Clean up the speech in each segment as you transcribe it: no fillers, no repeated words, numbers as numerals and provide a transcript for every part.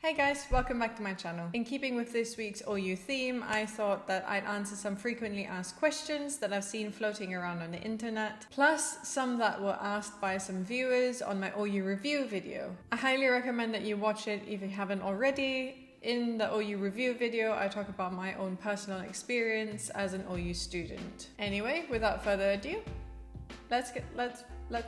Hey guys, welcome back to my channel. In keeping with this week's OU theme, I thought that I'd answer some frequently asked questions that I've seen floating around on the internet, plus some that were asked by some viewers on my OU review video. I highly recommend that you watch it if you haven't already. In the OU review video, I talk about my own personal experience as an OU student. Anyway, without further ado, let's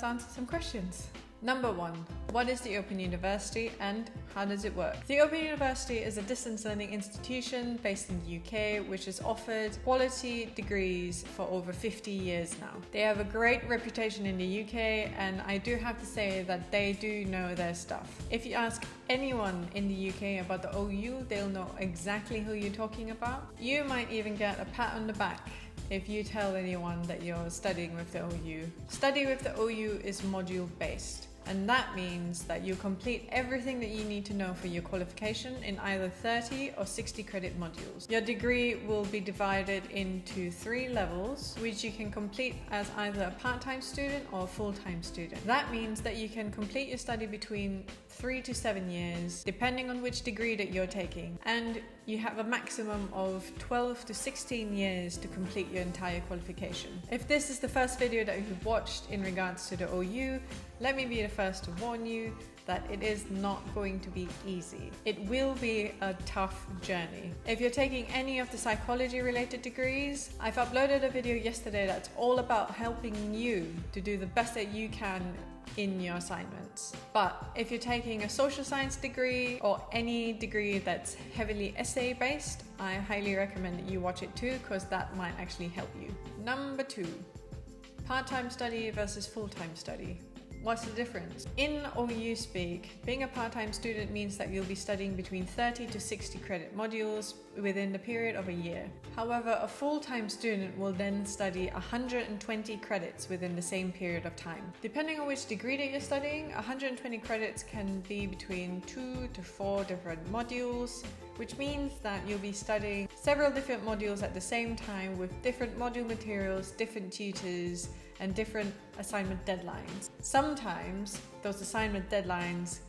answer some questions. Number 1. What is the Open University and how does it work? The Open University is a distance learning institution based in the UK which has offered quality degrees for over 50 years now. They have a great reputation in the UK and I do have to say that they do know their stuff. If you ask anyone in the UK about the OU, they'll know exactly who you're talking about. You might even get a pat on the back if you tell anyone that you're studying with the OU. Study with the OU is module based. And that means that you complete everything that you need to know for your qualification in either 30 or 60 credit modules. Your degree will be divided into 3 levels, which you can complete as either a part-time student or a full-time student. That means that you can complete your study between 3 to 7 years, depending on which degree that you're taking. And you have a maximum of 12 to 16 years to complete your entire qualification. If this is the first video that you've watched in regards to the OU, let me be the first to warn you that it is not going to be easy. It will be a tough journey. If you're taking any of the psychology related degrees, I've uploaded a video yesterday that's all about helping you to do the best that you can in your assignments. But if you're taking a social science degree or any degree that's heavily essay based, I highly recommend that you watch it too, because that might actually help you. Number 2, part-time study versus full-time study. What's the difference? In OU speak, being a part-time student means that you'll be studying between 30 to 60 credit modules within the period of a year. However, a full-time student will then study 120 credits within the same period of time. Depending on which degree that you're studying, 120 credits can be between 2 to 4 different modules, which means that you'll be studying several different modules at the same time with different module materials, different tutors, and different assignment deadlines. Sometimes those assignment deadlines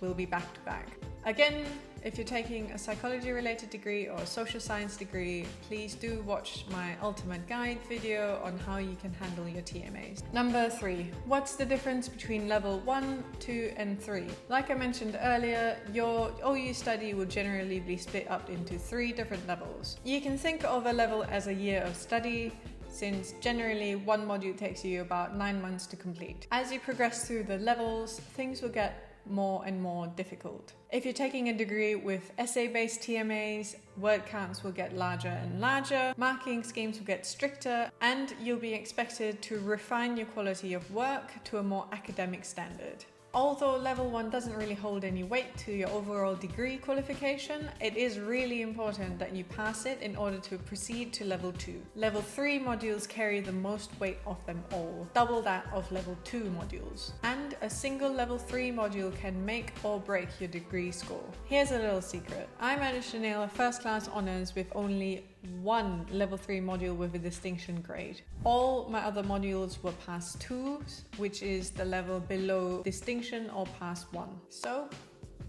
will be back to back. Again, if you're taking a psychology related degree or a social science degree, please do watch my ultimate guide video on how you can handle your TMAs. Number 3, what's the difference between level 1, 2 and 3? Like I mentioned earlier, your OU study will generally be split up into 3 different levels. You can think of a level as a year of study, since generally one module takes you about 9 months to complete. As you progress through the levels, things will get more and more difficult. If you're taking a degree with essay-based TMAs, word counts will get larger and larger, marking schemes will get stricter, and you'll be expected to refine your quality of work to a more academic standard. Although level 1 doesn't really hold any weight to your overall degree qualification, it is really important that you pass it in order to proceed to level 2. Level 3 modules carry the most weight of them all, double that of level 2 modules. And a single level 3 module can make or break your degree score. Here's a little secret. I managed to nail a first class honours with only 1 level 3 module with a distinction grade. All my other modules were pass 2s, which is the level below distinction or pass 1. So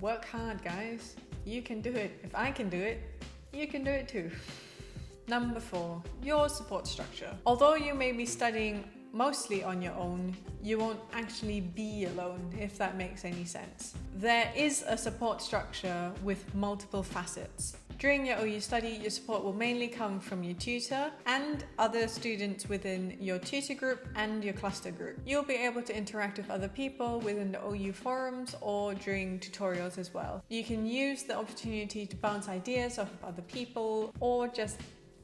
work hard, guys. You can do it. If I can do it, you can do it too. Number 4, your support structure. Although you may be studying mostly on your own, you won't actually be alone, if that makes any sense. There is a support structure with multiple facets. During your OU study, your support will mainly come from your tutor and other students within your tutor group and your cluster group. You'll be able to interact with other people within the OU forums or during tutorials as well. You can use the opportunity to bounce ideas off of other people or just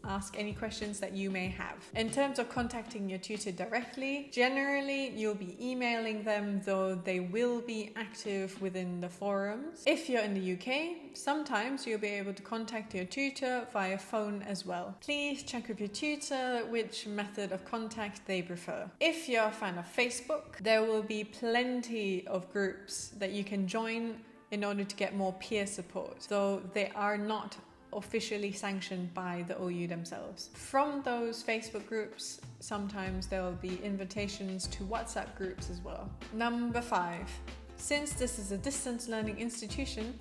ask any questions that you may have. In terms of contacting your tutor directly, generally you'll be emailing them, though they will be active within the forums. If you're in the UK, sometimes you'll be able to contact your tutor via phone as well. Please check with your tutor which method of contact they prefer. If you're a fan of Facebook, there will be plenty of groups that you can join in order to get more peer support, though they are not officially sanctioned by the OU themselves. From those Facebook groups, sometimes there will be invitations to WhatsApp groups as well. Number 5, since this is a distance learning institution,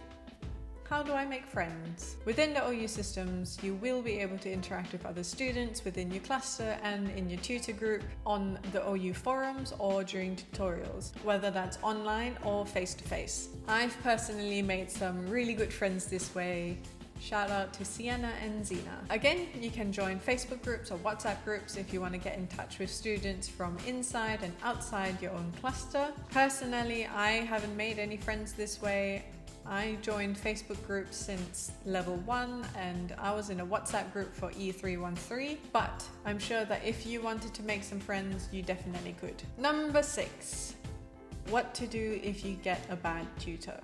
how do I make friends? Within the OU systems, you will be able to interact with other students within your cluster and in your tutor group on the OU forums or during tutorials, whether that's online or face-to-face. I've personally made some really good friends this way. Shout out to Sienna and Zena. Again, you can join Facebook groups or WhatsApp groups if you want to get in touch with students from inside and outside your own cluster. Personally, I haven't made any friends this way. I joined Facebook groups since level 1 and I was in a WhatsApp group for E313, but I'm sure that if you wanted to make some friends, you definitely could. Number 6, what to do if you get a bad tutor.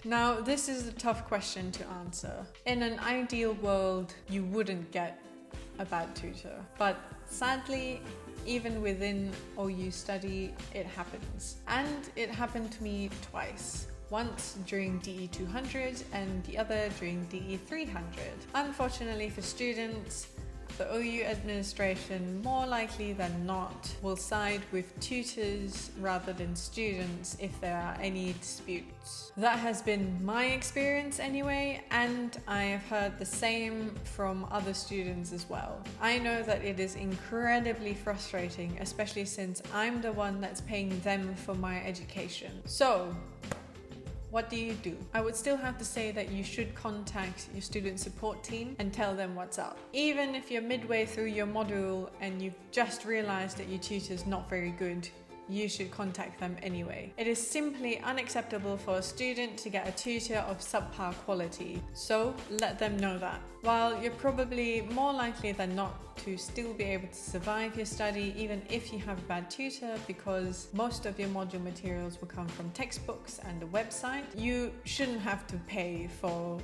Now, this is a tough question to answer. In an ideal world, you wouldn't get a bad tutor, but sadly, even within OU study, it happens. And it happened to me twice. Once during DE 200 and the other during DE 300. Unfortunately for students, the OU administration more likely than not will side with tutors rather than students if there are any disputes. That has been my experience anyway, and I have heard the same from other students as well. I know that it is incredibly frustrating, especially since I'm the one that's paying them for my education. So, what do you do? I would still have to say that you should contact your student support team and tell them what's up. Even if you're midway through your module and you've just realized that your tutor's not very good, you should contact them anyway. It is simply unacceptable for a student to get a tutor of subpar quality, so let them know that. While you're probably more likely than not to still be able to survive your study even if you have a bad tutor, because most of your module materials will come from textbooks and a website, you shouldn't have to pay for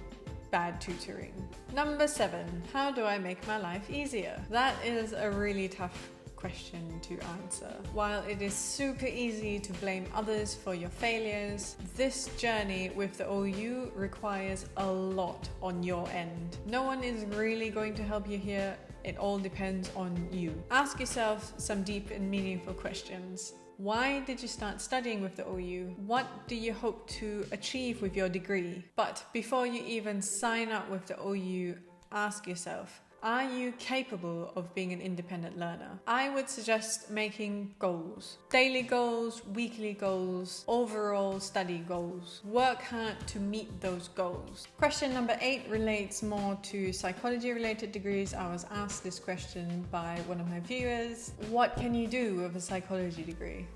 bad tutoring. Number 7, how do I make my life easier? That is a really tough question to answer. While it is super easy to blame others for your failures, this journey with the OU requires a lot on your end. No one is really going to help you here. It all depends on you. Ask yourself some deep and meaningful questions. Why did you start studying with the OU? What do you hope to achieve with your degree? But before you even sign up with the OU, ask yourself, are you capable of being an independent learner? I would suggest making goals. Daily goals, weekly goals, overall study goals. Work hard to meet those goals. Question number 8 relates more to psychology related degrees. I was asked this question by one of my viewers. What can you do with a psychology degree?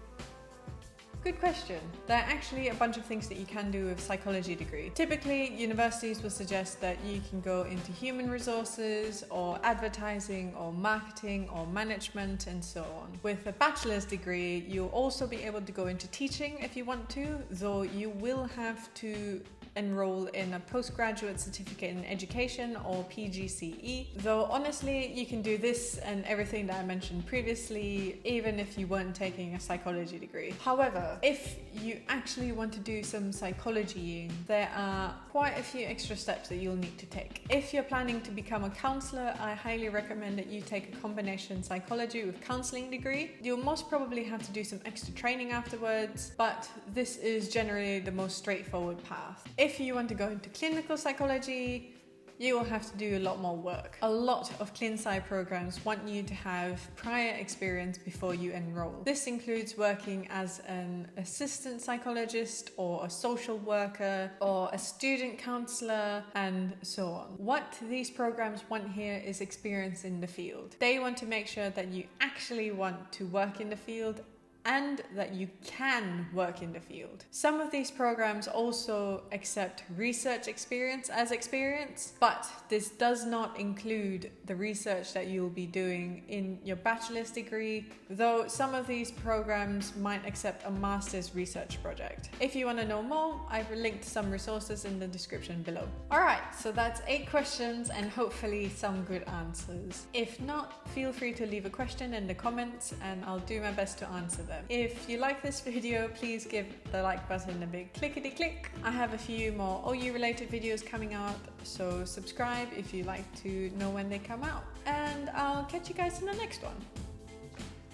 Good question. There are actually a bunch of things that you can do with a psychology degree. Typically, universities will suggest that you can go into human resources or advertising or marketing or management and so on. With a bachelor's degree, you'll also be able to go into teaching if you want to, though you will have to enroll in a postgraduate certificate in education or PGCE, though honestly you can do this and everything that I mentioned previously even if you weren't taking a psychology degree. However, if you actually want to do some psychologying, there are quite a few extra steps that you'll need to take. If you're planning to become a counselor, I highly recommend that you take a combination psychology with counseling degree. You'll most probably have to do some extra training afterwards, but this is generally the most straightforward path. If you want to go into clinical psychology, you will have to do a lot more work. A lot of ClinSci programs want you to have prior experience before you enroll. This includes working as an assistant psychologist or a social worker or a student counselor and so on. What these programs want here is experience in the field. They want to make sure that you actually want to work in the field and that you can work in the field. Some of these programs also accept research experience as experience, but this does not include the research that you'll be doing in your bachelor's degree, though some of these programs might accept a master's research project. If you want to know more, I've linked some resources in the description below. Alright, so that's 8 questions and hopefully some good answers. If not, feel free to leave a question in the comments and I'll do my best to answer them. If you like this video, please give the like button a big clickety click. I have a few more OU related videos coming up, so subscribe if you like to know when they come out. And I'll catch you guys in the next one.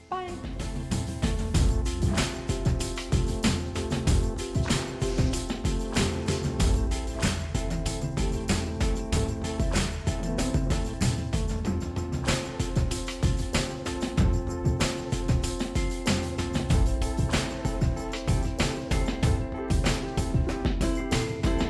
Bye!